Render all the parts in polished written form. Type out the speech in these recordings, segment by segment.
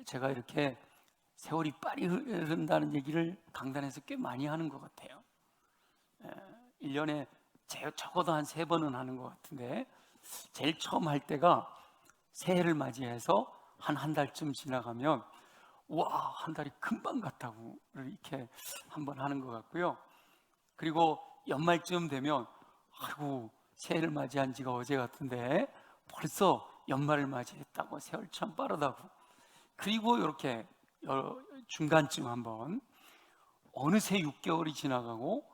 제가 이렇게 세월이 빨리 흐른다는 얘기를 강단에서 꽤 많이 하는 것 같아요. 1년에 적어도 한 3번은 하는 것 같은데, 제일 처음 할 때가 새해를 맞이해서 한 달쯤 지나가면 와, 한 달이 금방 갔다고 이렇게 한번 하는 것 같고요. 그리고 연말쯤 되면 아이고, 새해를 맞이한 지가 어제 같은데 벌써 연말을 맞이했다고, 세월 참 빠르다고. 그리고 이렇게 중간쯤 한번 어느새 6개월이 지나가고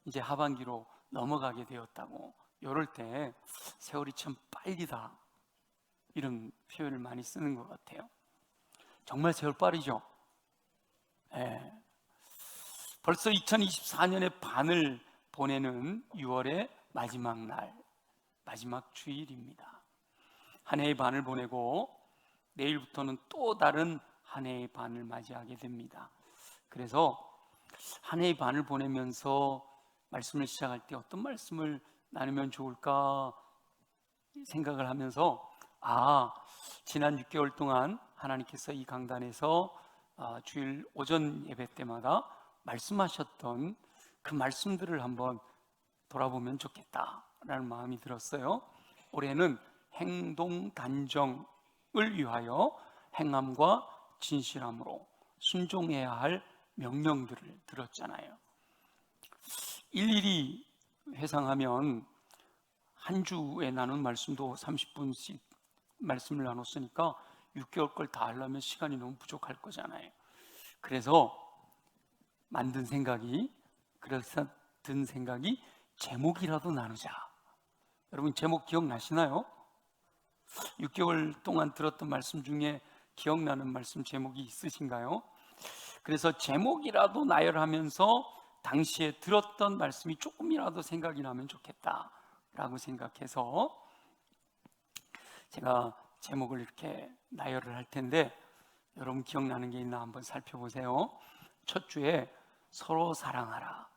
이제 하반기로 넘어가게 되었다고, 이럴 때 세월이 참 빨리다, 이런 표현을 많이 쓰는 것 같아요. 정말 세월 빠르죠? 예. 벌써 2024년의 반을 보내는 6월의 마지막 날, 마지막 주일입니다. 한 해의 반을 보내고 내일부터는 또 다른 한 해의 반을 맞이하게 됩니다. 그래서 한 해의 반을 보내면서 말씀을 시작할 때 어떤 말씀을 나누면 좋을까 생각을 하면서, 지난 6개월 동안 하나님께서 이 강단에서 주일 오전 예배 때마다 말씀하셨던 그 말씀들을 한번 돌아보면 좋겠다라는 마음이 들었어요. 올해는 행동 단정을 위하여 행함과 진실함으로 순종해야 할 명령들을 들었잖아요. 일일이 회상하면 한 주에 나눈 말씀도 30분씩 말씀을 나눴으니까 6개월 걸 다 하려면 시간이 너무 부족할 거잖아요. 그래서 그래서 든 생각이 제목이라도 나누자. 여러분, 제목 기억나시나요? 6개월 동안 들었던 말씀 중에 기억나는 말씀 제목이 있으신가요? 그래서 제목이라도 나열하면서 당시에 들었던 말씀이 조금이라도 생각이 나면 좋겠다라고 생각해서 제가 제목을 이렇게 나열을 할 텐데, 여러분 기억나는 게 있나 한번 살펴보세요. 첫 주에 서로 사랑하라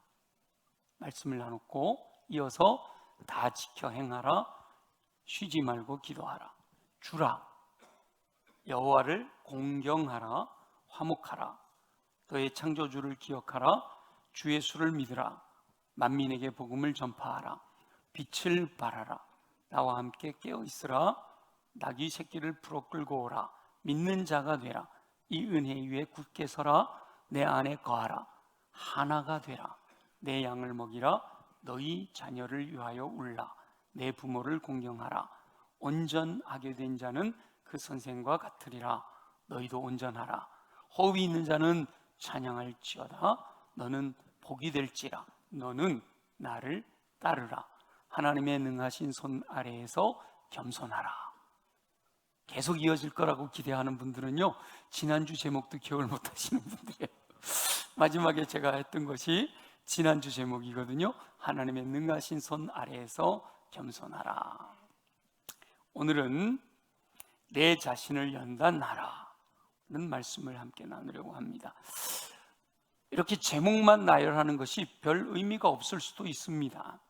말씀을 나눴고, 이어서 다 지켜 행하라, 쉬지 말고 기도하라, 주라, 여호와를 공경하라, 화목하라, 너의 창조주를 기억하라, 주의 수를 믿으라, 만민에게 복음을 전파하라, 빛을 발하라, 나와 함께 깨어 있으라, 나귀 새끼를 풀어 끌고 오라, 믿는 자가 되라, 이 은혜 위에 굳게 서라, 내 안에 거하라, 하나가 되라, 내 양을 먹이라, 너희 자녀를 위하여 울라, 내 부모를 공경하라, 온전하게 된 자는 그 선생과 같으리라, 너희도 온전하라, 호흡이 있는 자는 찬양할지어다, 너는 복이 될지라, 너는 나를 따르라, 하나님의 능하신 손 아래에서 겸손하라. 계속 이어질 거라고 기대하는 분들은요, 지난주 제목도 기억을 못 하시는 분들이에요. 마지막에 제가 했던 것이 지난주 제목이거든요. 하나님의 능하신 손 아래에서 겸손하라. 오늘은 내 자신을 연단하라는 말씀을 함께 나누려고 합니다. 이렇게 제목만 나열하는 것이 별 의미가 없을 수도 있습니다.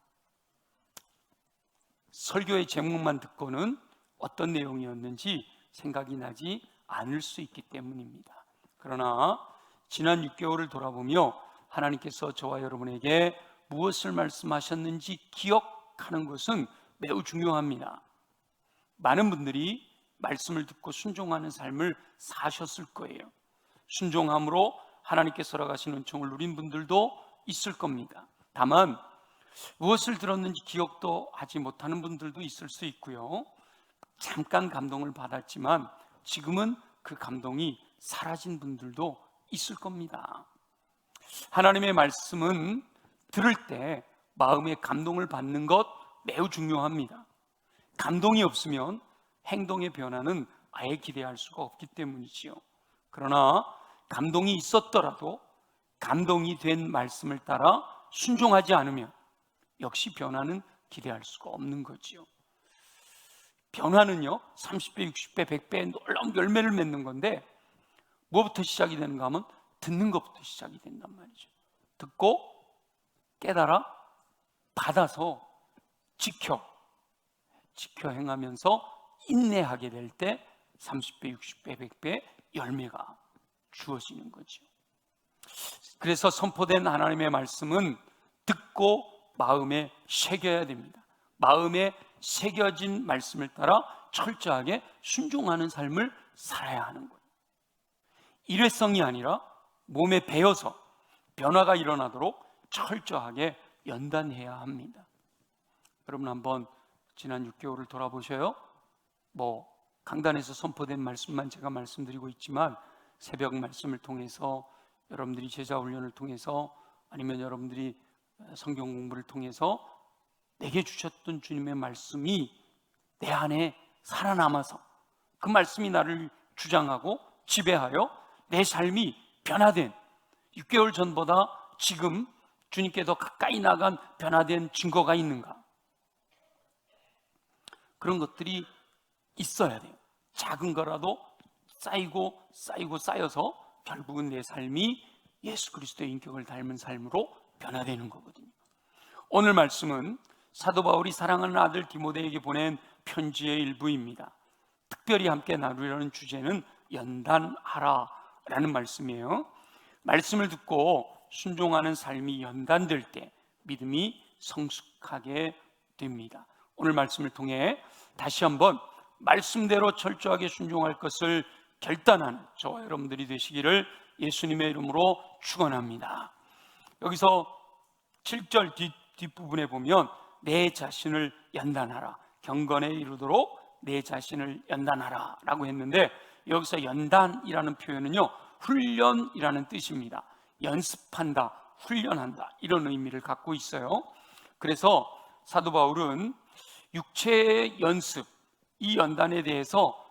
설교의 제목만 듣고는 어떤 내용이었는지 생각이 나지 않을 수 있기 때문입니다. 그러나 지난 6개월을 돌아보며 하나님께서 저와 여러분에게 무엇을 말씀하셨는지 기억하는 것은 매우 중요합니다. 많은 분들이 말씀을 듣고 순종하는 삶을 사셨을 거예요. 순종함으로 하나님께서 허락하신 은총을 누린 분들도 있을 겁니다. 다만 무엇을 들었는지 기억도 하지 못하는 분들도 있을 수 있고요, 잠깐 감동을 받았지만 지금은 그 감동이 사라진 분들도 있을 겁니다. 하나님의 말씀은 들을 때 마음의 감동을 받는 것 매우 중요합니다. 감동이 없으면 행동의 변화는 아예 기대할 수가 없기 때문이지요. 그러나 감동이 있었더라도 감동이 된 말씀을 따라 순종하지 않으면 역시 변화는 기대할 수가 없는 거지요. 변화는요, 30배, 60배, 100배의 놀라운 열매를 맺는 건데, 뭐부터 시작이 되는가 하면 듣는 것부터 시작이 된단 말이죠. 듣고 깨달아 받아서 지켜 행하면서 인내하게 될 때 30배, 60배, 100배 열매가 주어지는 거죠. 그래서 선포된 하나님의 말씀은 듣고 마음에 새겨야 됩니다. 마음에 새겨진 말씀을 따라 철저하게 순종하는 삶을 살아야 하는 거예요. 일회성이 아니라 몸에 배어서 변화가 일어나도록 철저하게 연단해야 합니다. 여러분 한번 지난 6개월을 돌아보셔요. 강단에서 선포된 말씀만 제가 말씀드리고 있지만 새벽 말씀을 통해서, 여러분들이 제자 훈련을 통해서, 아니면 여러분들이 성경 공부를 통해서 내게 주셨던 주님의 말씀이 내 안에 살아남아서 그 말씀이 나를 주장하고 지배하여 내 삶이 변화된, 6개월 전보다 지금 주님께 더 가까이 나간 변화된 증거가 있는가? 그런 것들이 있어야 돼요. 작은 거라도 쌓여서 결국은 내 삶이 예수 그리스도의 인격을 닮은 삶으로 변화되는 거거든요. 오늘 말씀은 사도 바울이 사랑하는 아들 디모데에게 보낸 편지의 일부입니다. 특별히 함께 나누려는 주제는 연단하라 라는 말씀이에요. 말씀을 듣고 순종하는 삶이 연단될 때 믿음이 성숙하게 됩니다. 오늘 말씀을 통해 다시 한번 말씀대로 철저하게 순종할 것을 결단하는 저와 여러분들이 되시기를 예수님의 이름으로 축원합니다. 여기서 7절 뒷부분에 보면 내 자신을 연단하라, 경건에 이르도록 내 자신을 연단하라 라고 했는데, 여기서 연단이라는 표현은요, 훈련이라는 뜻입니다. 연습한다, 훈련한다, 이런 의미를 갖고 있어요. 그래서 사도 바울은 육체의 연습, 이 연단에 대해서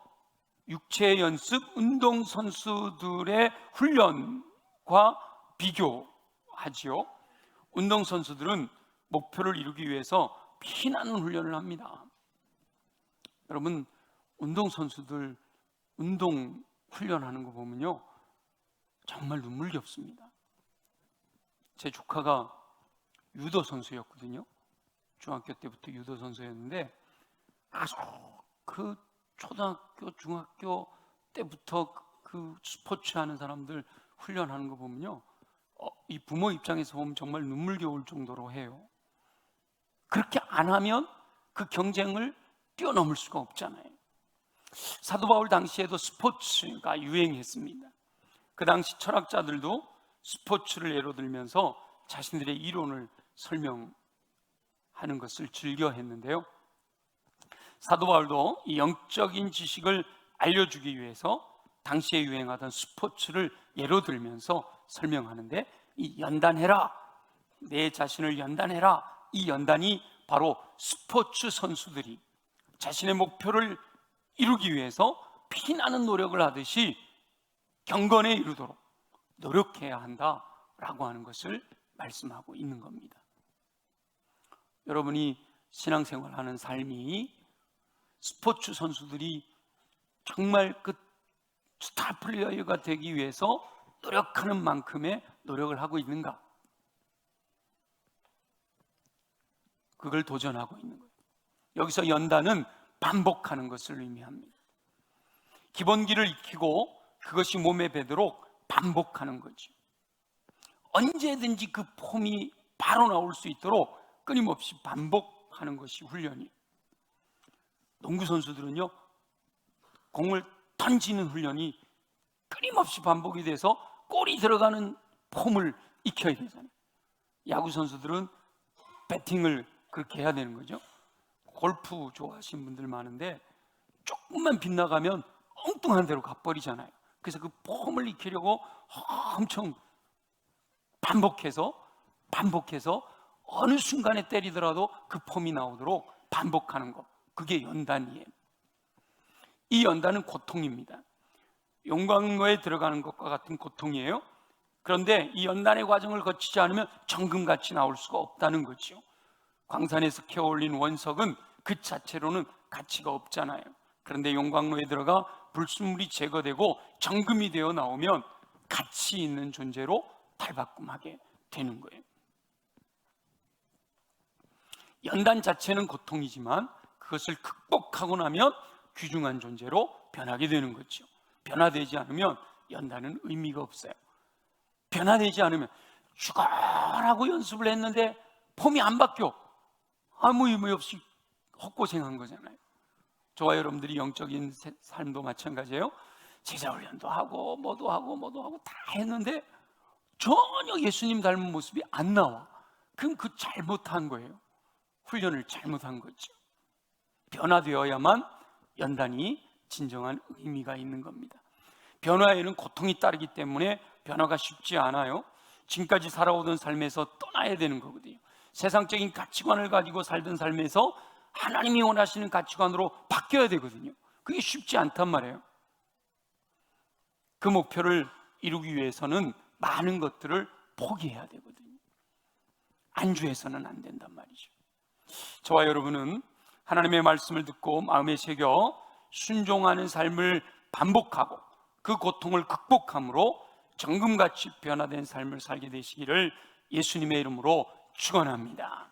육체의 연습, 운동선수들의 훈련과 비교하지요. 운동선수들은 목표를 이루기 위해서 피나는 훈련을 합니다. 여러분, 운동선수들 운동 훈련하는 거 보면요, 정말 눈물겹습니다. 제 조카가 유도 선수였거든요. 중학교 때부터 유도 선수였는데 아주 그 초등학교, 중학교 때부터 그 스포츠 하는 사람들 훈련하는 거 보면요, 이 부모 입장에서 보면 정말 눈물겨울 정도로 해요. 그렇게 안 하면 그 경쟁을 뛰어넘을 수가 없잖아요. 사도 바울 당시에도 스포츠가 유행했습니다. 그 당시 철학자들도 스포츠를 예로 들면서 자신들의 이론을 설명하는 것을 즐겨 했는데요, 사도 바울도 이 영적인 지식을 알려주기 위해서 당시에 유행하던 스포츠를 예로 들면서 설명하는데, 이 연단해라, 내 자신을 연단해라, 이 연단이 바로 스포츠 선수들이 자신의 목표를 이루기 위해서 피나는 노력을 하듯이 경건에 이르도록 노력해야 한다라고 하는 것을 말씀하고 있는 겁니다. 여러분이 신앙생활하는 삶이 스포츠 선수들이 정말 그 스타 플레이어가 되기 위해서 노력하는 만큼의 노력을 하고 있는가? 그걸 도전하고 있는 거예요. 여기서 연단은 반복하는 것을 의미합니다. 기본기를 익히고 그것이 몸에 배도록 반복하는 거죠. 언제든지 그 폼이 바로 나올 수 있도록 끊임없이 반복하는 것이 훈련이에요. 농구 선수들은요, 공을 던지는 훈련이 끊임없이 반복이 돼서 골이 들어가는 폼을 익혀야 되잖아요. 야구 선수들은 배팅을 그렇게 해야 되는 거죠. 골프 좋아하시는 분들 많은데 조금만 빗나가면 엉뚱한 데로 가버리잖아요. 그래서 그 폼을 익히려고 엄청 반복해서 어느 순간에 때리더라도 그 폼이 나오도록 반복하는 것, 그게 연단이에요. 이 연단은 고통입니다. 용광로에 들어가는 것과 같은 고통이에요. 그런데 이 연단의 과정을 거치지 않으면 정금같이 나올 수가 없다는 거죠. 광산에서 캐올린 원석은 그 자체로는 가치가 없잖아요. 그런데 용광로에 들어가 불순물이 제거되고 정금이 되어 나오면 가치 있는 존재로 탈바꿈하게 되는 거예요. 연단 자체는 고통이지만 그것을 극복하고 나면 귀중한 존재로 변하게 되는 거죠. 변화되지 않으면 연단은 의미가 없어요. 변화되지 않으면 죽어라고 연습을 했는데 폼이 안 바뀌어. 아무 의미 없이 헛고생한 거잖아요. 저와 여러분들이 영적인 삶도 마찬가지예요. 제자훈련도 하고 뭐도 하고 다 했는데 전혀 예수님 닮은 모습이 안 나와. 그럼 그 잘못한 거예요. 훈련을 잘못한 거죠. 변화되어야만 연단이 진정한 의미가 있는 겁니다. 변화에는 고통이 따르기 때문에 변화가 쉽지 않아요. 지금까지 살아오던 삶에서 떠나야 되는 거거든요. 세상적인 가치관을 가지고 살던 삶에서 하나님이 원하시는 가치관으로 바뀌어야 되거든요. 그게 쉽지 않단 말이에요. 그 목표를 이루기 위해서는 많은 것들을 포기해야 되거든요. 안주해서는 안 된단 말이죠. 저와 여러분은 하나님의 말씀을 듣고 마음에 새겨 순종하는 삶을 반복하고 그 고통을 극복함으로 정금같이 변화된 삶을 살게 되시기를 예수님의 이름으로 축원합니다.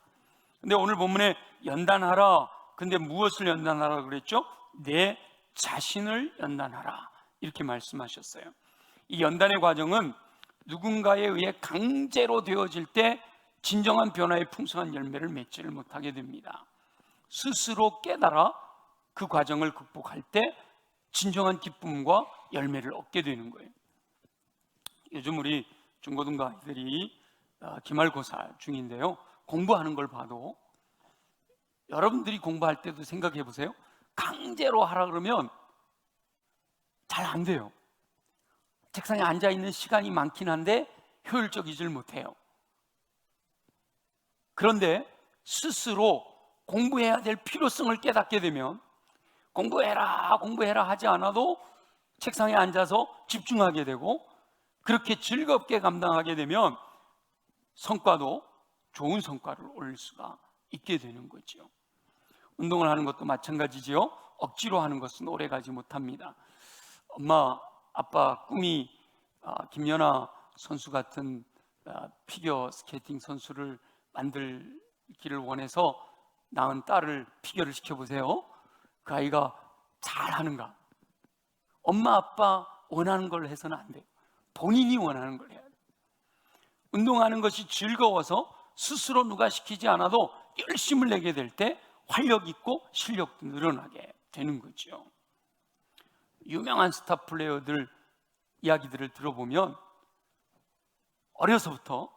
근데 오늘 본문에 연단하라. 근데 무엇을 연단하라 그랬죠? 내 자신을 연단하라. 이렇게 말씀하셨어요. 이 연단의 과정은 누군가에 의해 강제로 되어질 때 진정한 변화의 풍성한 열매를 맺지를 못하게 됩니다. 스스로 깨달아 그 과정을 극복할 때 진정한 기쁨과 열매를 얻게 되는 거예요. 요즘 우리 중고등부 아이들이 기말고사 중인데요, 공부하는 걸 봐도 여러분들이 공부할 때도 생각해 보세요. 강제로 하라 그러면 잘 안 돼요. 책상에 앉아 있는 시간이 많긴 한데 효율적이질 못해요. 그런데 스스로 공부해야 될 필요성을 깨닫게 되면 공부해라 하지 않아도 책상에 앉아서 집중하게 되고, 그렇게 즐겁게 감당하게 되면 성과도 좋은 성과를 올릴 수가 있게 되는 거죠. 운동을 하는 것도 마찬가지지요. 억지로 하는 것은 오래가지 못합니다. 엄마 아빠 꿈이 김연아 선수 같은 피겨 스케이팅 선수를 만들기를 원해서 낳은 딸을 피겨를 시켜보세요. 그 아이가 잘하는가? 엄마 아빠 원하는 걸 해서는 안 돼요. 본인이 원하는 걸 해야 돼요. 운동하는 것이 즐거워서 스스로 누가 시키지 않아도 열심을 내게 될 때 활력 있고 실력도 늘어나게 되는 거죠. 유명한 스타 플레이어들 이야기들을 들어보면 어려서부터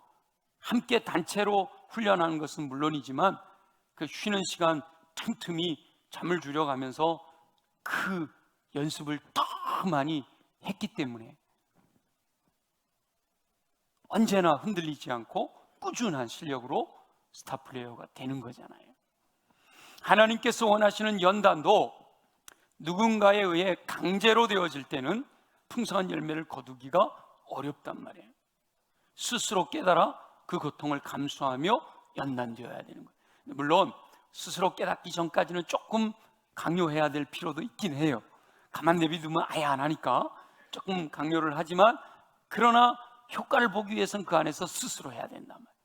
함께 단체로 훈련하는 것은 물론이지만 그 쉬는 시간 틈틈이 잠을 줄여가면서 그 연습을 더 많이 했기 때문에 언제나 흔들리지 않고 꾸준한 실력으로 스타 플레이어가 되는 거잖아요. 하나님께서 원하시는 연단도 누군가에 의해 강제로 되어질 때는 풍성한 열매를 거두기가 어렵단 말이에요. 스스로 깨달아 그 고통을 감수하며 연단되어야 되는 거예요. 물론 스스로 깨닫기 전까지는 조금 강요해야 될 필요도 있긴 해요. 가만 내비두면 아예 안 하니까 조금 강요를 하지만, 그러나 효과를 보기 위해서는 그 안에서 스스로 해야 된단 말이에요.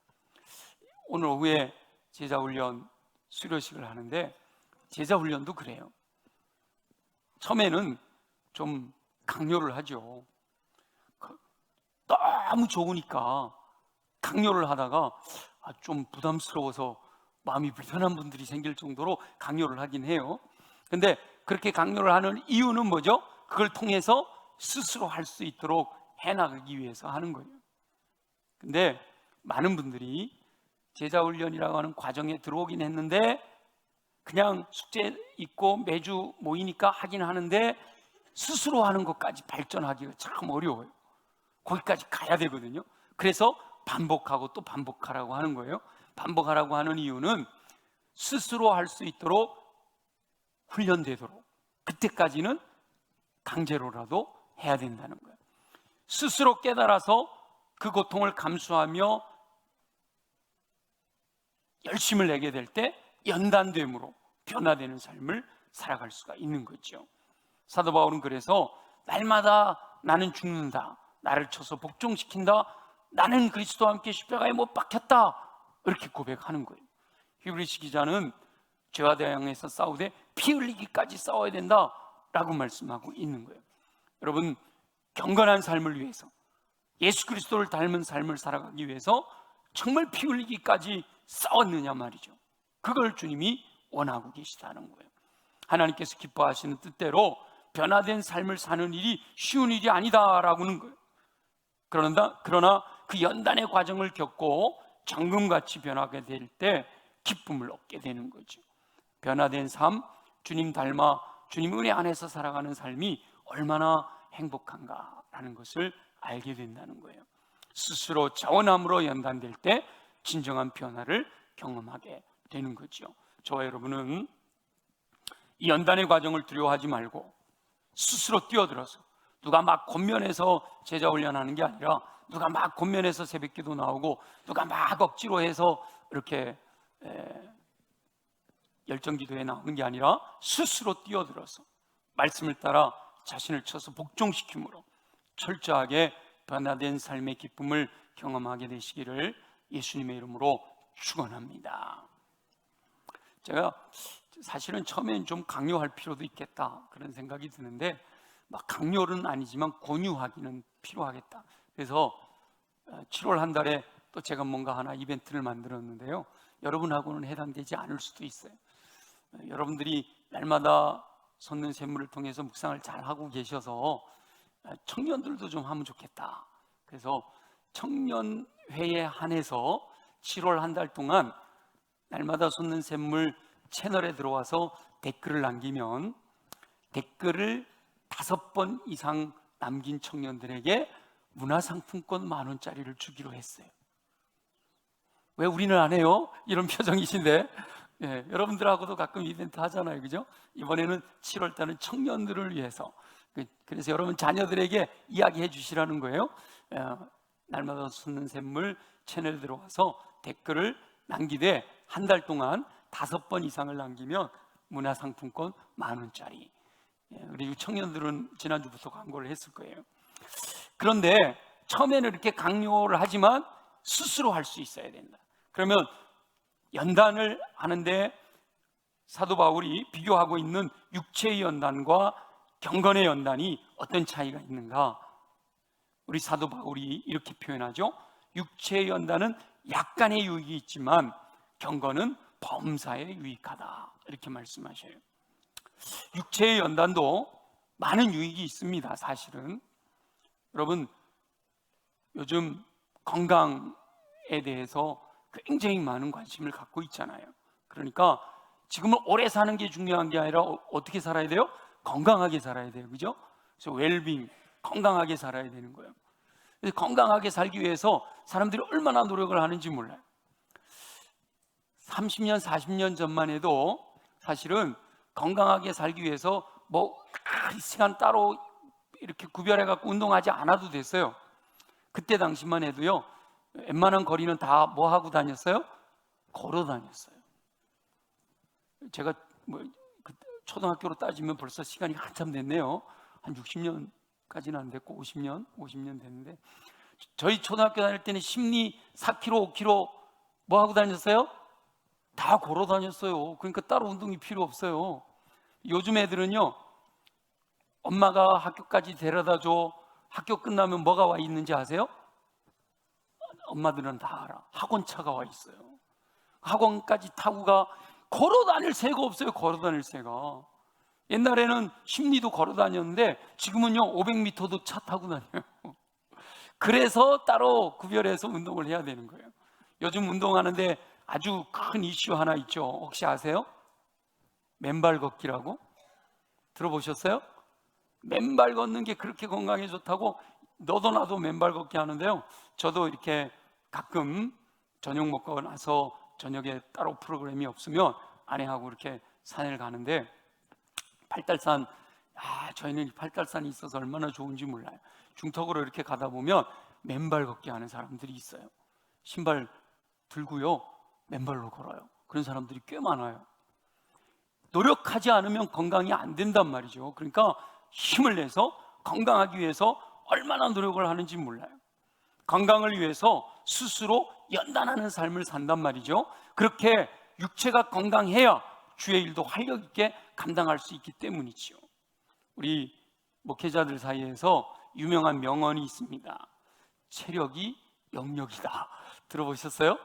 오늘 오후에 제자훈련 수료식을 하는데 제자훈련도 그래요. 처음에는 좀 강요를 하죠. 너무 좋으니까 강요를 하다가 좀 부담스러워서 마음이 불편한 분들이 생길 정도로 강요를 하긴 해요. 근데 그렇게 강요를 하는 이유는 뭐죠? 그걸 통해서 스스로 할 수 있도록 해나가기 위해서 하는 거예요. 근데 많은 분들이 제자훈련이라고 하는 과정에 들어오긴 했는데 그냥 숙제 있고 매주 모이니까 하긴 하는데 스스로 하는 것까지 발전하기가 참 어려워요. 거기까지 가야 되거든요. 그래서 반복하고 또 반복하라고 하는 거예요. 반복하라고 하는 이유는 스스로 할 수 있도록 훈련되도록, 그때까지는 강제로라도 해야 된다는 거예요. 스스로 깨달아서 그 고통을 감수하며 열심을 내게 될 때 연단됨으로 변화되는 삶을 살아갈 수가 있는 거죠. 사도 바울은 그래서 날마다 나는 죽는다, 나를 쳐서 복종시킨다, 나는 그리스도와 함께 십자가에 못 박혔다, 이렇게 고백하는 거예요. 히브리서 기자는 죄와 대항해서 싸우되 피 흘리기까지 싸워야 된다라고 말씀하고 있는 거예요. 여러분, 경건한 삶을 위해서, 예수 그리스도를 닮은 삶을 살아가기 위해서 정말 피 흘리기까지 싸웠느냐 말이죠. 그걸 주님이 원하고 계시다는 거예요. 하나님께서 기뻐하시는 뜻대로 변화된 삶을 사는 일이 쉬운 일이 아니다라고는 거예요. 그러나 그 연단의 과정을 겪고 정금같이 변하게 될 때 기쁨을 얻게 되는 거죠. 변화된 삶, 주님 닮아 주님 은혜 안에서 살아가는 삶이 얼마나 행복한가라는 것을 알게 된다는 거예요. 스스로 자원함으로 연단될 때 진정한 변화를 경험하게 되는 거죠. 저와 여러분은 이 연단의 과정을 두려워하지 말고 스스로 뛰어들어서, 누가 막 권면해서 제자 훈련하는 게 아니라, 누가 막 권면해서 새벽기도 나오고, 누가 막 억지로 해서 이렇게 열정기도에 나오는 게 아니라 스스로 뛰어들어서 말씀을 따라 자신을 쳐서 복종시킴으로 철저하게 변화된 삶의 기쁨을 경험하게 되시기를 예수님의 이름으로 축원합니다. 제가 사실은 처음엔 좀 강요할 필요도 있겠다 그런 생각이 드는데, 막 강요는 아니지만 권유하기는 필요하겠다. 그래서 7월 한 달에 또 제가 뭔가 하나 이벤트를 만들었는데요, 여러분하고는 해당되지 않을 수도 있어요. 여러분들이 날마다 솟는 샘물을 통해서 묵상을 잘 하고 계셔서 청년들도 좀 하면 좋겠다. 그래서 청년회에 한해서 7월 한 달 동안 날마다 솟는 샘물 채널에 들어와서 댓글을 남기면, 댓글을 5번 이상 남긴 청년들에게 문화상품권 10,000원짜리를 주기로 했어요. 왜 우리는 안 해요? 이런 표정이신데, 여러분들하고도 가끔 이벤트 하잖아요, 그죠? 이번에는 7월 달은 청년들을 위해서, 그래서 여러분 자녀들에게 이야기해 주시라는 거예요. 날마다 솟는 샘물 채널에 들어와서 댓글을 남기되 한 달 동안 5번 이상을 남기면 문화상품권 10,000원짜리. 그리고 청년들은 지난주부터 광고를 했을 거예요. 그런데 처음에는 이렇게 강요를 하지만 스스로 할 수 있어야 된다. 그러면 연단을 하는데 사도 바울이 비교하고 있는 육체의 연단과 경건의 연단이 어떤 차이가 있는가? 우리 사도 바울이 이렇게 표현하죠. 육체의 연단은 약간의 유익이 있지만 경건은 범사에 유익하다, 이렇게 말씀하셔요. 육체의 연단도 많은 유익이 있습니다. 사실은 여러분, 요즘 건강에 대해서 굉장히 많은 관심을 갖고 있잖아요. 그러니까 지금은 오래 사는 게 중요한 게 아니라 어떻게 살아야 돼요? 건강하게 살아야 돼요, 그죠? 그래서 웰빙, 건강하게 살아야 되는 거예요. 그래서 건강하게 살기 위해서 사람들이 얼마나 노력을 하는지 몰라요. 30년, 40년 전만 해도 사실은 건강하게 살기 위해서 뭐 시간 따로 이렇게 구별해 갖고 운동하지 않아도 됐어요. 그때 당시만 해도요, 웬만한 거리는 다 뭐 하고 다녔어요? 걸어 다녔어요. 제가 초등학교로 따지면 벌써 시간이 한참 됐네요. 한 60년까지는 안 됐고 50년 됐는데, 저희 초등학교 다닐 때는 심리 4km, 5km 뭐 하고 다녔어요? 다 걸어 다녔어요. 그러니까 따로 운동이 필요 없어요. 요즘 애들은요, 엄마가 학교까지 데려다 줘. 학교 끝나면 뭐가 와 있는지 아세요? 엄마들은 다 알아. 학원차가 와 있어요. 학원까지 타고 가. 걸어 다닐 새가 없어요. 걸어 다닐 새가. 옛날에는 심리도 걸어 다녔는데 지금은요 500m도 차 타고 다녀요. 그래서 따로 구별해서 운동을 해야 되는 거예요. 요즘 운동하는데 아주 큰 이슈 하나 있죠. 혹시 아세요? 맨발 걷기라고? 들어보셨어요? 맨발 걷는 게 그렇게 건강에 좋다고 너도 나도 맨발 걷기 하는데요, 저도 이렇게 가끔 저녁 먹고 나서 저녁에 따로 프로그램이 없으면 아내하고 이렇게 산을 가는데, 팔달산, 저희는 팔달산이 있어서 얼마나 좋은지 몰라요. 중턱으로 이렇게 가다 보면 맨발 걷기 하는 사람들이 있어요. 신발 들고요 맨발로 걸어요. 그런 사람들이 꽤 많아요. 노력하지 않으면 건강이 안 된단 말이죠. 그러니까 힘을 내서 건강하기 위해서 얼마나 노력을 하는지 몰라요. 건강을 위해서 스스로 연단하는 삶을 산단 말이죠. 그렇게 육체가 건강해야 주의 일도 활력 있게 감당할 수 있기 때문이죠. 우리 목회자들 사이에서 유명한 명언이 있습니다. 체력이 영역이다. 들어보셨어요?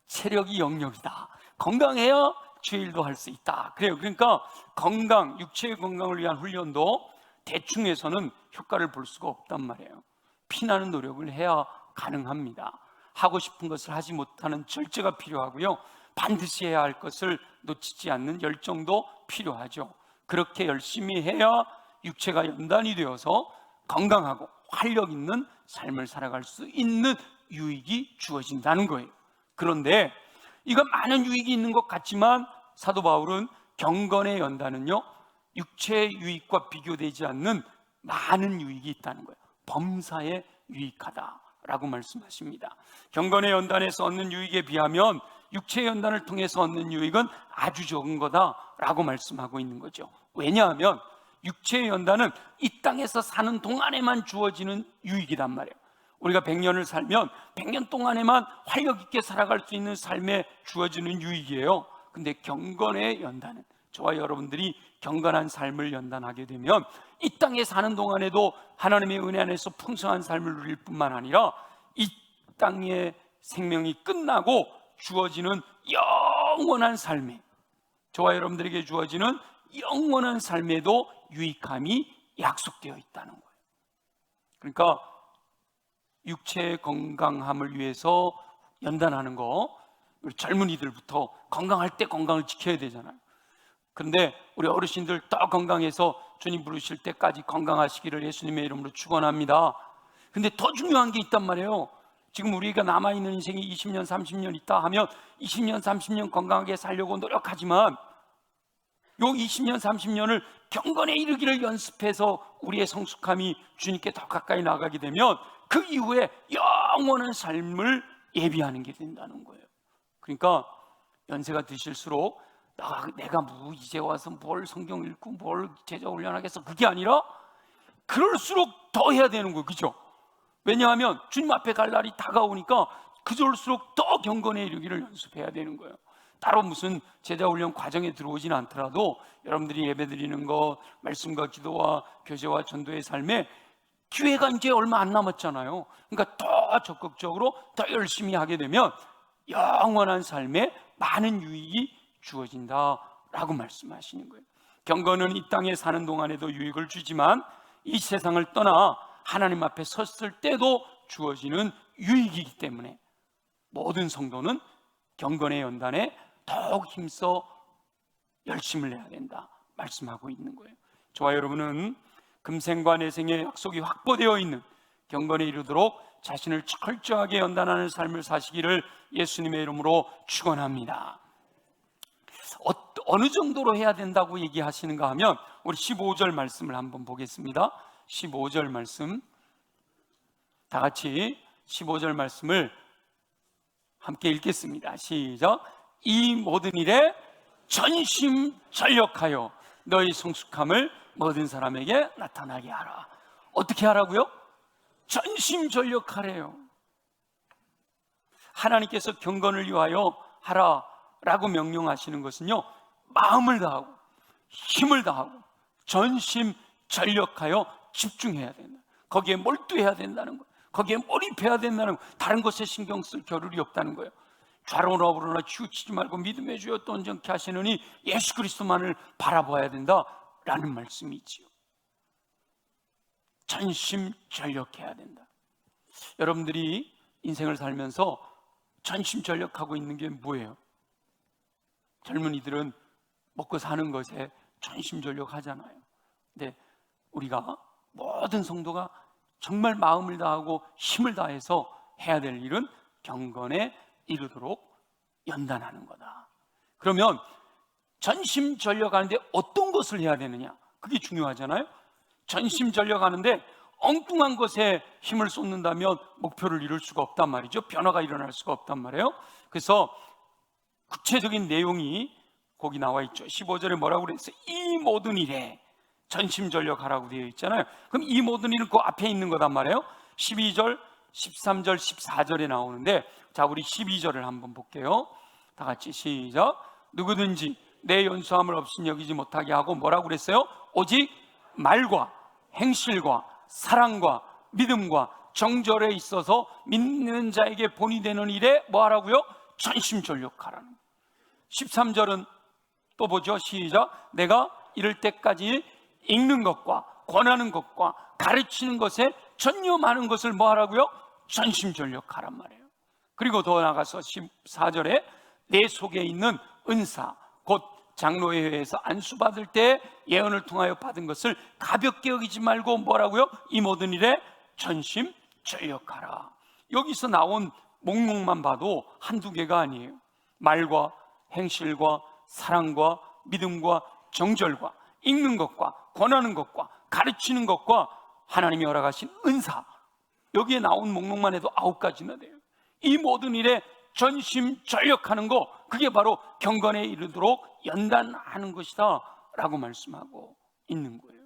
체력이 영역이다. 건강해야 주일도 할 수 있다. 그래요. 그러니까 건강, 육체의 건강을 위한 훈련도 대충 해서는 효과를 볼 수가 없단 말이에요. 피나는 노력을 해야 가능합니다. 하고 싶은 것을 하지 못하는 절제가 필요하고요, 반드시 해야 할 것을 놓치지 않는 열정도 필요하죠. 그렇게 열심히 해야 육체가 연단이 되어서 건강하고 활력 있는 삶을 살아갈 수 있는 유익이 주어진다는 거예요. 그런데 이건 많은 유익이 있는 것 같지만 사도 바울은 경건의 연단은요, 육체의 유익과 비교되지 않는 많은 유익이 있다는 거예요. 범사에 유익하다라고 말씀하십니다. 경건의 연단에서 얻는 유익에 비하면 육체의 연단을 통해서 얻는 유익은 아주 적은 거다라고 말씀하고 있는 거죠. 왜냐하면 육체의 연단은 이 땅에서 사는 동안에만 주어지는 유익이란 말이에요. 우리가 100년을 살면 100년 동안에만 활력 있게 살아갈 수 있는 삶에 주어지는 유익이에요. 근데 경건의 연단은, 저와 여러분들이 경건한 삶을 연단하게 되면 이 땅에 사는 동안에도 하나님의 은혜 안에서 풍성한 삶을 누릴 뿐만 아니라 이 땅의 생명이 끝나고 주어지는 영원한 삶에, 저와 여러분들에게 주어지는 영원한 삶에도 유익함이 약속되어 있다는 거예요. 그러니까 육체의 건강함을 위해서 연단하는 거, 우리 젊은이들부터 건강할 때 건강을 지켜야 되잖아요. 그런데 우리 어르신들 더 건강해서 주님 부르실 때까지 건강하시기를 예수님의 이름으로 축원합니다. 근데 더 중요한 게 있단 말이에요. 지금 우리가 남아있는 인생이 20년, 30년 있다 하면 20년, 30년 건강하게 살려고 노력하지만 요 20년, 30년을 경건에 이르기를 연습해서 우리의 성숙함이 주님께 더 가까이 나가게 되면 그 이후에 영원한 삶을 예비하는 게 된다는 거예요. 그러니까 연세가 드실수록 내가 뭐 이제 와서 뭘 성경 읽고 뭘 제자 훈련하겠어, 그게 아니라 그럴수록 더 해야 되는 거예요. 그죠? 왜냐하면 주님 앞에 갈 날이 다가오니까 그럴수록 더 경건에 이르기를 연습해야 되는 거예요. 따로 무슨 제자 훈련 과정에 들어오지는 않더라도 여러분들이 예배 드리는 거, 말씀과 기도와 교제와 전도의 삶에 기회가 이제 얼마 안 남았잖아요. 그러니까 더 적극적으로 더 열심히 하게 되면 영원한 삶에 많은 유익이 주어진다라고 말씀하시는 거예요. 경건은 이 땅에 사는 동안에도 유익을 주지만 이 세상을 떠나 하나님 앞에 섰을 때도 주어지는 유익이기 때문에 모든 성도는 경건의 연단에 더욱 힘써 열심을 내야 된다 말씀하고 있는 거예요. 저와 여러분은 금생과 내생의 약속이 확보되어 있는 경건에 이르도록 자신을 철저하게 연단하는 삶을 사시기를 예수님의 이름으로 축원합니다. 어느 정도로 해야 된다고 얘기하시는가 하면 우리 15절 말씀을 한번 보겠습니다. 15절 말씀, 다 같이 15절 말씀을 함께 읽겠습니다. 시작. 이 모든 일에 전심전력하여 너희 성숙함을 모든 사람에게 나타나게 하라. 어떻게 하라고요? 전심전력하래요. 하나님께서 경건을 위하여 하라라고 명령하시는 것은요, 마음을 다하고 힘을 다하고 전심전력하여 집중해야 된다. 거기에 몰두해야 된다는 거예요. 거기에 몰입해야 된다는 거예요. 다른 것에 신경 쓸 겨를이 없다는 거예요. 좌로나 우로나 치우치지 말고 믿음의 주여 또 온전케 하시느니 예수 그리스도만을 바라봐야 된다라는 말씀이지요. 전심전력해야 된다. 여러분들이 인생을 살면서 전심전력하고 있는 게 뭐예요? 젊은이들은 먹고 사는 것에 전심전력하잖아요. 근데 우리가 모든 성도가 정말 마음을 다하고 힘을 다해서 해야 될 일은 경건에 이르도록 연단하는 거다. 그러면 전심전력하는데 어떤 것을 해야 되느냐? 그게 중요하잖아요. 전심전력하는데 엉뚱한 것에 힘을 쏟는다면 목표를 이룰 수가 없단 말이죠. 변화가 일어날 수가 없단 말이에요. 그래서 구체적인 내용이 거기 나와 있죠. 15절에 뭐라고 그랬어요? 이 모든 일에 전심전력하라고 되어 있잖아요. 그럼 이 모든 일은 그 앞에 있는 거단 말이에요. 12절, 13절, 14절에 나오는데, 자, 우리 12절을 한번 볼게요. 다 같이 시작. 누구든지 내 연수함을 없인 여기지 못하게 하고 뭐라고 그랬어요? 오직 말과 행실과 사랑과 믿음과 정절에 있어서 믿는 자에게 본이 되는 일에 뭐 하라고요? 전심전력하라는 거예요. 13절은 또 보죠. 시작. 내가 이럴 때까지 읽는 것과 권하는 것과 가르치는 것에 전념하는 것을 뭐 하라고요? 전심전력하란 말이에요. 그리고 더 나가서 14절에 내 속에 있는 은사, 곧 장로의 회에서 안수받을 때 예언을 통하여 받은 것을 가볍게 여기지 말고 뭐라고요? 이 모든 일에 전심전력하라. 여기서 나온 목록만 봐도 한두 개가 아니에요. 말과 행실과 사랑과 믿음과 정절과 읽는 것과 권하는 것과 가르치는 것과 하나님이 허락하신 은사, 여기에 나온 목록만 해도 9가지나 돼요. 이 모든 일에 전심전력하는 거, 그게 바로 경건에 이르도록 연단하는 것이다 라고 말씀하고 있는 거예요.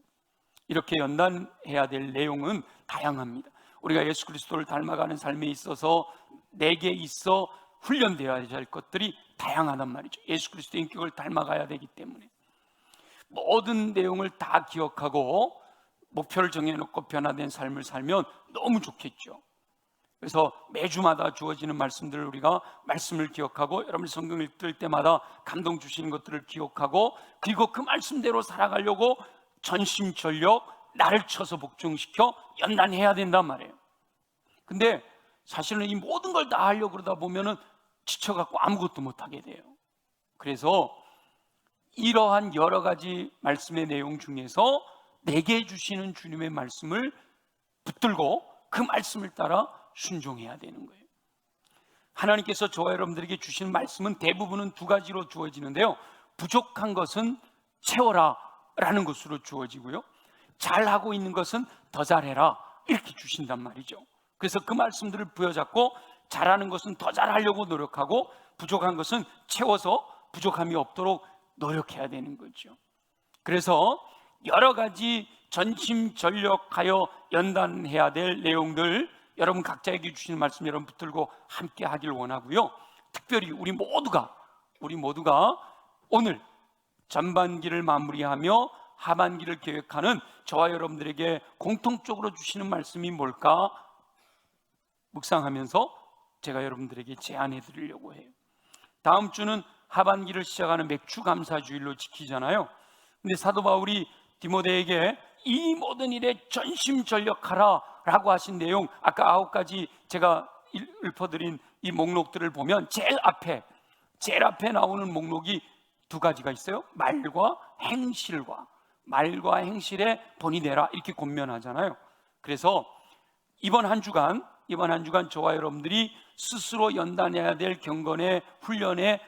이렇게 연단해야 될 내용은 다양합니다. 우리가 예수 그리스도를 닮아가는 삶에 있어서 내게 있어 훈련되어야 할 것들이 다양하단 말이죠. 예수 그리스도의 인격을 닮아가야 되기 때문에 모든 내용을 다 기억하고 목표를 정해놓고 변화된 삶을 살면 너무 좋겠죠. 그래서 매주마다 주어지는 말씀들을 우리가 말씀을 기억하고, 여러분 성경을 읽을 때마다 감동 주시는 것들을 기억하고, 그리고 그 말씀대로 살아가려고 전심전력 나를 쳐서 복종시켜 연단해야 된단 말이에요. 근데 사실은 이 모든 걸 다 하려고 그러다 보면은 지쳐갖고 아무것도 못하게 돼요. 그래서 이러한 여러 가지 말씀의 내용 중에서 내게 주시는 주님의 말씀을 붙들고 그 말씀을 따라 순종해야 되는 거예요. 하나님께서 저와 여러분들에게 주시는 말씀은 대부분은 2가지로 주어지는데요, 부족한 것은 채워라 라는 것으로 주어지고요, 잘하고 있는 것은 더 잘해라 이렇게 주신단 말이죠. 그래서 그 말씀들을 부여잡고 잘하는 것은 더 잘하려고 노력하고, 부족한 것은 채워서 부족함이 없도록 노력해야 되는 거죠. 그래서 여러 가지 전심전력하여 연단해야 될 내용들, 여러분 각자에게 주시는 말씀 여러분 붙들고 함께 하길 원하고요, 특별히 우리 모두가 오늘 전반기를 마무리하며 하반기를 계획하는 저와 여러분들에게 공통적으로 주시는 말씀이 뭘까 묵상하면서 제가 여러분들에게 제안해 드리려고 해요. 다음 주는 하반기를 시작하는 맥주감사주일로 지키잖아요. 근데 사도 바울이 디모데에게 이 모든 일에 전심전력하라 라고 하신 내용, 아까 9가지 제가 읊어드린 이 목록들을 보면 제일 앞에 나오는 목록이 2가지가 있어요. 말과 행실에 본이 되라 이렇게 권면하잖아요. 그래서 이번 한 주간 저와 여러분들이 스스로 연단해야 될 경건의 훈련의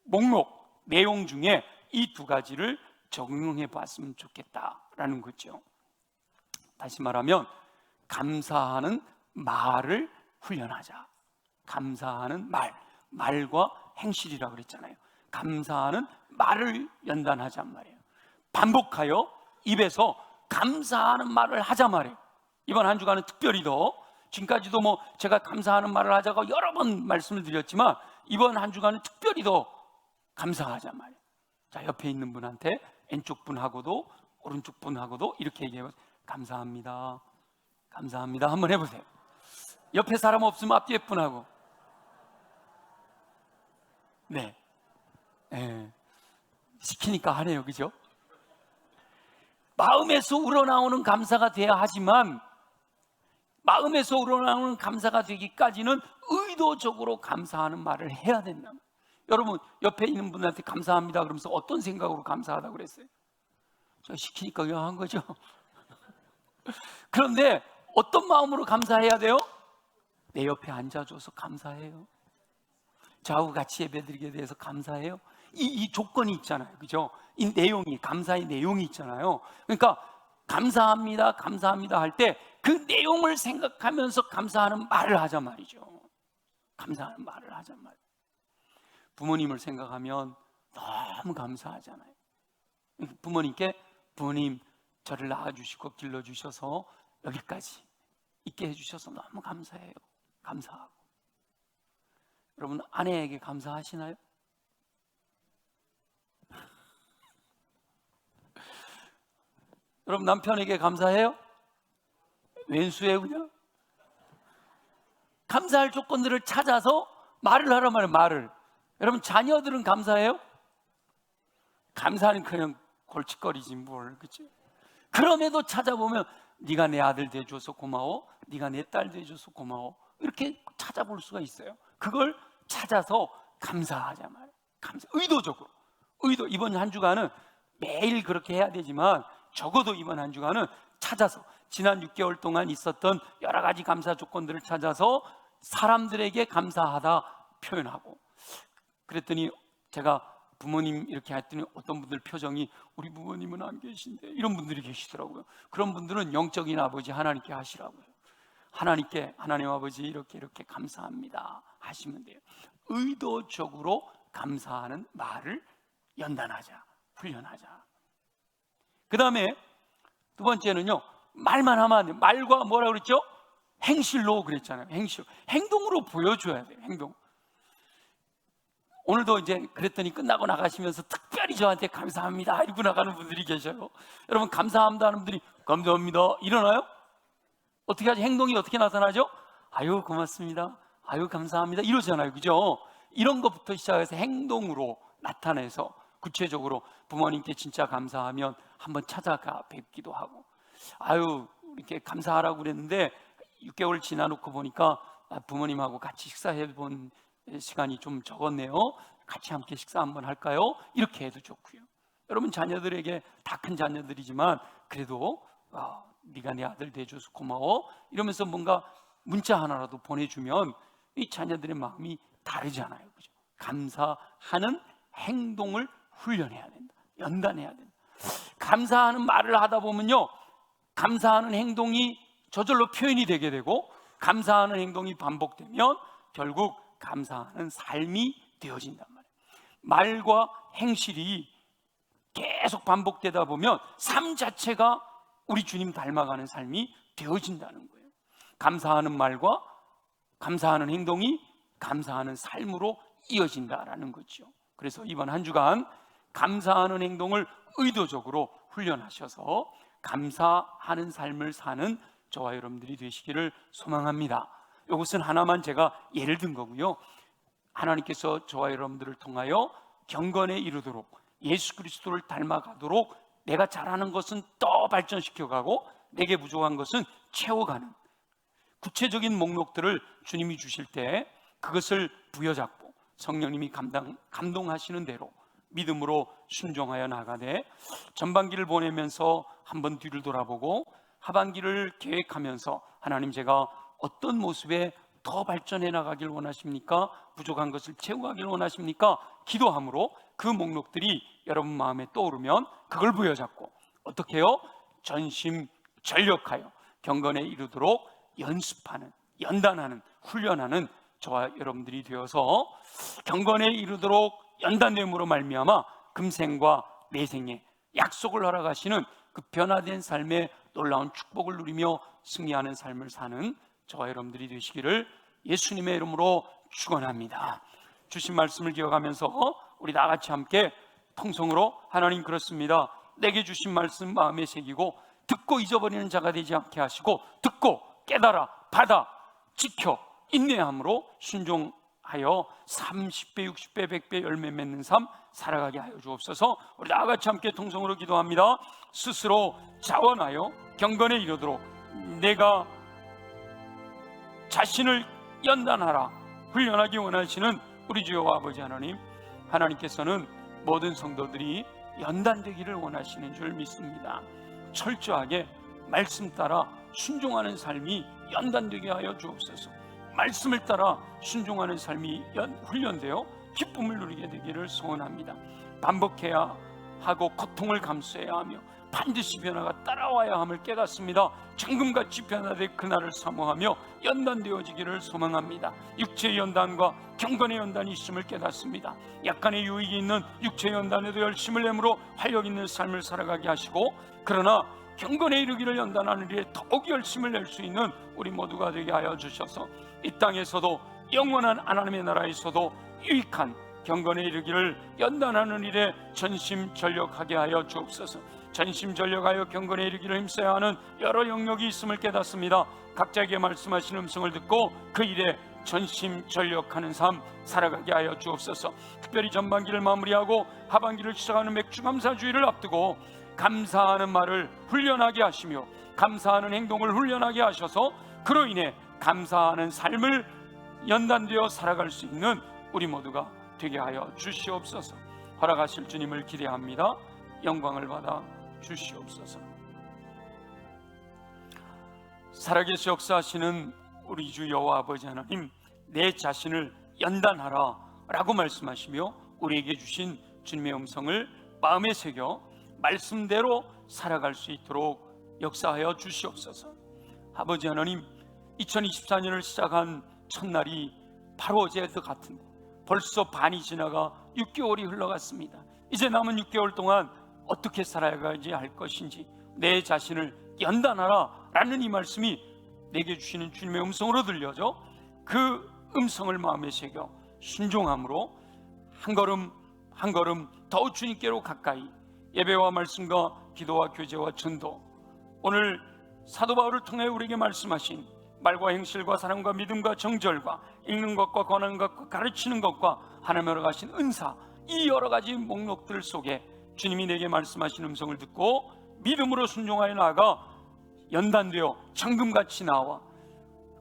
목록 내용 중에 이 2가지를 적용해 봤으면 좋겠다라는 거죠. 다시 말하면 감사하는 말을 훈련하자. 감사하는 말과 행실이라고 그랬잖아요. 감사하는 말을 연단하자 말이에요. 반복하여 입에서 감사하는 말을 하자 말이에요. 이번 한 주간은 특별히 더, 지금까지도 제가 감사하는 말을 하자고 여러 번 말씀을 드렸지만 이번 한 주간은 특별히 더 감사하자 말이에요. 자, 옆에 있는 분한테, 왼쪽 분하고도 오른쪽 분하고도 이렇게 얘기해요. 감사합니다. 감사합니다. 한번 해보세요. 옆에 사람 없으면 앞뒤에 분하고. 네. 시키니까 하네요. 그죠? 마음에서 우러나오는 감사가 돼야 하지만, 마음에서 우러나오는 감사가 되기까지는 의도적으로 감사하는 말을 해야 된다. 여러분 옆에 있는 분한테 감사합니다 그러면서 어떤 생각으로 감사하다고 그랬어요? 제가 시키니까 그냥 한 거죠. 그런데 어떤 마음으로 감사해야 돼요? 내 옆에 앉아줘서 감사해요. 저하고 같이 예배드리게 돼서 감사해요. 이 조건이 있잖아요. 그죠? 이 내용이, 감사의 내용이 있잖아요. 그러니까 감사합니다 할 때 그 내용을 생각하면서 감사하는 말을 하자 말이죠. 감사하는 말을 하자 말이에요. 부모님을 생각하면 너무 감사하잖아요. 부모님께, 부모님 저를 낳아주시고 길러주셔서 여기까지 있게 해주셔서 너무 감사해요. 감사하고. 여러분 아내에게 감사하시나요? 여러분 남편에게 감사해요? 왼수예요 그냥? 감사할 조건들을 찾아서 말을 하란 말이에요. 말을. 여러분 자녀들은 감사해요? 감사는 그냥 골칫거리지 뭘, 그치? 그럼에도 찾아보면 네가 내 아들 돼줘서 고마워, 네가 내 딸 돼줘서 고마워, 이렇게 찾아볼 수가 있어요. 그걸 찾아서 감사하자 말이에요. 의도적으로. 이번 한 주간은 매일 그렇게 해야 되지만 적어도 이번 한 주간은 찾아서 지난 6개월 동안 있었던 여러 가지 감사 조건들을 찾아서 사람들에게 감사하다 표현하고, 그랬더니 제가 부모님 이렇게 했더니 어떤 분들 표정이 우리 부모님은 안 계신데 이런 분들이 계시더라고요. 그런 분들은 영적인 아버지 하나님께 하시라고요. 하나님 아버지 이렇게 감사합니다 하시면 돼요. 의도적으로 감사하는 말을 연단하자, 훈련하자. 그 다음에 두 번째는요, 말만 하면 안 돼요. 말과 뭐라 그랬죠? 행실로 그랬잖아요. 행동으로 보여줘야 돼요. 행동. 오늘도 이제 그랬더니 끝나고 나가시면서 특별히 저한테 감사합니다 이러고 나가는 분들이 계셔요. 여러분 감사합니다 하는 분들이 감사합니다 일어나요? 어떻게 하죠? 행동이 어떻게 나타나죠? 아유 고맙습니다, 아유 감사합니다 이러잖아요. 그죠? 이런 것부터 시작해서 행동으로 나타내서 구체적으로 부모님께 진짜 감사하면 한번 찾아가 뵙기도 하고, 아유 이렇게 감사하라고 그랬는데 6개월 지나놓고 보니까 부모님하고 같이 식사해 본 시간이 좀 적었네요. 같이 함께 식사 한번 할까요? 이렇게 해도 좋고요. 여러분 자녀들에게 다 큰 자녀들이지만 그래도 네가 내 아들 돼줘서 고마워 이러면서 뭔가 문자 하나라도 보내주면 이 자녀들의 마음이 다르잖아요. 그죠? 감사하는 행동을 훈련해야 된다. 연단해야 된다. 감사하는 말을 하다 보면요, 감사하는 행동이 저절로 표현이 되게 되고, 감사하는 행동이 반복되면 결국 감사하는 삶이 되어진단 말이에요. 말과 행실이 계속 반복되다 보면 삶 자체가 우리 주님 닮아가는 삶이 되어진다는 거예요. 감사하는 말과 감사하는 행동이 감사하는 삶으로 이어진다라는 거죠. 그래서 이번 한 주간 감사하는 행동을 의도적으로 훈련하셔서 감사하는 삶을 사는 저와 여러분들이 되시기를 소망합니다. 이것은 하나만 제가 예를 든 거고요. 하나님께서 저와 여러분들을 통하여 경건에 이르도록 예수 그리스도를 닮아가도록 내가 잘하는 것은 더 발전시켜가고 내게 부족한 것은 채워가는 구체적인 목록들을 주님이 주실 때 그것을 부여잡고 성령님이 감동하시는 대로 믿음으로 순종하여 나가되, 전반기를 보내면서 한번 뒤를 돌아보고 하반기를 계획하면서 하나님 제가 어떤 모습에 더 발전해 나가길 원하십니까? 부족한 것을 채워가길 원하십니까? 기도함으로 그 목록들이 여러분 마음에 떠오르면 그걸 부여잡고 어떻게 해요? 전심전력하여 경건에 이르도록 연습하는, 연단하는, 훈련하는 저와 여러분들이 되어서 경건에 이르도록 연단됨으로 말미암아 금생과 내생에 약속을 허락하시는 그 변화된 삶의 놀라운 축복을 누리며 승리하는 삶을 사는 저와 여러분들이 되시기를 예수님의 이름으로 축원합니다. 주신 말씀을 기억하면서 우리 다 같이 함께 통성으로 하나님 그렇습니다. 내게 주신 말씀 마음에 새기고 듣고 잊어버리는 자가 되지 않게 하시고 듣고 깨달아 받아 지켜 인내함으로 순종하여 30배 60배 100배 열매 맺는 삶 살아가게 하여 주옵소서. 우리 다 같이 함께 통성으로 기도합니다. 스스로 자원하여 경건에 이르도록 내가 자신을 연단하라 훈련하기 원하시는 우리 주여 아버지 하나님, 하나님께서는 모든 성도들이 연단되기를 원하시는 줄 믿습니다. 철저하게 말씀 따라 순종하는 삶이 연단되게 하여 주옵소서. 말씀을 따라 순종하는 삶이 훈련되어 기쁨을 누리게 되기를 소원합니다. 반복해야 하고 고통을 감수해야 하며 반드시 변화가 따라와야 함을 깨닫습니다. 정금같이 변화될 그날을 사모하며 연단되어지기를 소망합니다. 육체의 연단과 경건의 연단이 있음을 깨닫습니다. 약간의 유익이 있는 육체의 연단에도 열심을 내므로 활력 있는 삶을 살아가게 하시고, 그러나 경건에 이르기를 연단하는 일에 더욱 열심을 낼 수 있는 우리 모두가 되게 하여 주셔서 이 땅에서도 영원한 하나님의 나라에서도 유익한 경건에 이르기를 연단하는 일에 전심전력하게 하여 주옵소서. 전심전력하여 경건에 이르기를 힘써야 하는 여러 영역이 있음을 깨닫습니다. 각자에게 말씀하시는 음성을 듣고 그 일에 전심전력하는 삶 살아가게 하여 주옵소서. 특별히 전반기를 마무리하고 하반기를 시작하는 맥주감사주의를 앞두고 감사하는 말을 훈련하게 하시며 감사하는 행동을 훈련하게 하셔서 그로 인해 감사하는 삶을 연단되어 살아갈 수 있는 우리 모두가 되게 하여 주시옵소서. 허락하실 주님을 기대합니다. 영광을 받아 주시옵소서. 살아계시 역사하시는 우리 주 여호와 아버지 하나님, 내 자신을 연단하라 라고 말씀하시며 우리에게 주신 주님의 음성을 마음에 새겨 말씀대로 살아갈 수 있도록 역사하여 주시옵소서. 아버지 하나님, 2024년을 시작한 첫날이 바로 어제와 같은데 벌써 반이 지나가 6개월이 흘러갔습니다. 이제 남은 6개월 동안 어떻게 살아가야지 할 것인지 내 자신을 연단하라 라는 이 말씀이 내게 주시는 주님의 음성으로 들려져 그 음성을 마음에 새겨 순종함으로 한 걸음 한 걸음 더 주님께로 가까이 예배와 말씀과 기도와 교제와 전도, 오늘 사도 바울을 통해 우리에게 말씀하신 말과 행실과 사랑과 믿음과 정절과 읽는 것과 권하는 것과 가르치는 것과 하나님으로 허락하신 은사, 이 여러 가지 목록들 속에 주님이 내게 말씀하신 음성을 듣고 믿음으로 순종하여 나아가 연단되어 정금같이 나와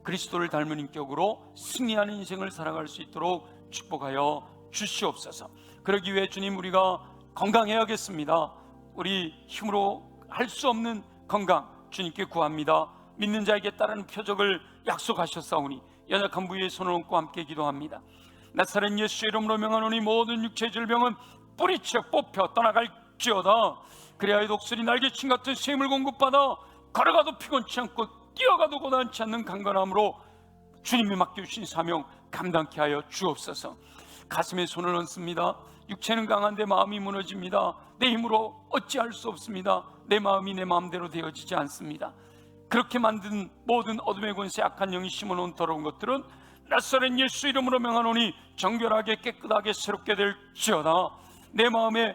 그리스도를 닮은 인격으로 승리하는 인생을 살아갈 수 있도록 축복하여 주시옵소서. 그러기 위해 주님, 우리가 건강해야겠습니다. 우리 힘으로 할 수 없는 건강 주님께 구합니다. 믿는 자에게 따르는 표적을 약속하셨사오니 연약한 부위에 손을 얹고 함께 기도합니다. 나사렛 예수 이름으로 명하노니 모든 육체 질병은 뿌리쳐 뽑혀 떠나갈지어다. 그래야 독수리 날개친 같은 샘을 공급받아 걸어가도 피곤치 않고 뛰어가도 고단치 않는 강건함으로 주님이 맡겨주신 사명 감당케 하여 주옵소서. 가슴에 손을 얹습니다. 육체는 강한데 마음이 무너집니다. 내 힘으로 어찌할 수 없습니다. 내 마음이 내 마음대로 되어지지 않습니다. 그렇게 만든 모든 어둠의 권세, 악한 영이 심어놓은 더러운 것들은 나사렛 예수 이름으로 명하노니 정결하게 깨끗하게 새롭게 될지어다. 내 마음에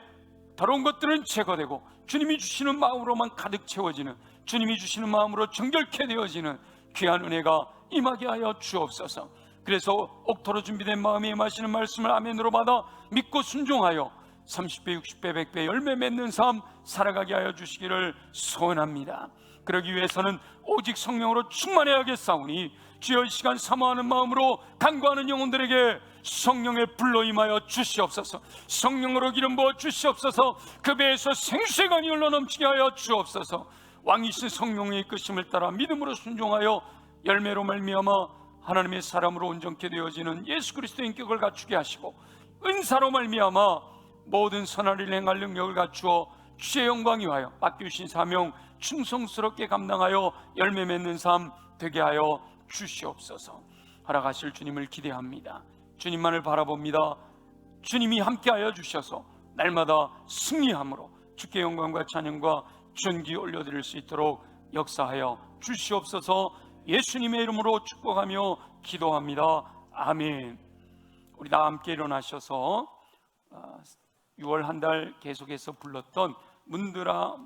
더러운 것들은 제거되고 주님이 주시는 마음으로만 가득 채워지는, 주님이 주시는 마음으로 정결케 되어지는 귀한 은혜가 임하게 하여 주옵소서. 그래서 옥토로 준비된 마음에 임하시는 말씀을 아멘으로 받아 믿고 순종하여 30배, 60배, 100배 열매 맺는 삶 살아가게 하여 주시기를 소원합니다. 그러기 위해서는 오직 성령으로 충만해야겠사오니 주여 이 시간 사모하는 마음으로 간구하는 영혼들에게 성령의 불로 임하여 주시옵소서. 성령으로 기름 부어 주시옵소서. 그 배에서 생수의 강이 흘러 넘치게 하여 주옵소서. 왕이신 성령의 이끄심을 따라 믿음으로 순종하여 열매로 말미암아 하나님의 사람으로 온전케 되어지는 예수 그리스도의 인격을 갖추게 하시고 은사로 말미암아 모든 선한 일을 행할 능력을 갖추어 주의 영광이 하여 맡겨주신 사명 충성스럽게 감당하여 열매 맺는 삶 되게 하여 주시옵소서. 허락하실 주님을 기대합니다. 주님만을 바라봅니다. 주님이 함께하여 주셔서 날마다 승리함으로 주께 영광과 찬양과 존귀 올려드릴 수 있도록 역사하여 주시옵소서. 예수님의 이름으로 축복하며 기도합니다. 아멘. 우리 다 함께 일어나셔서 6월 한 달 계속해서 불렀던 문드라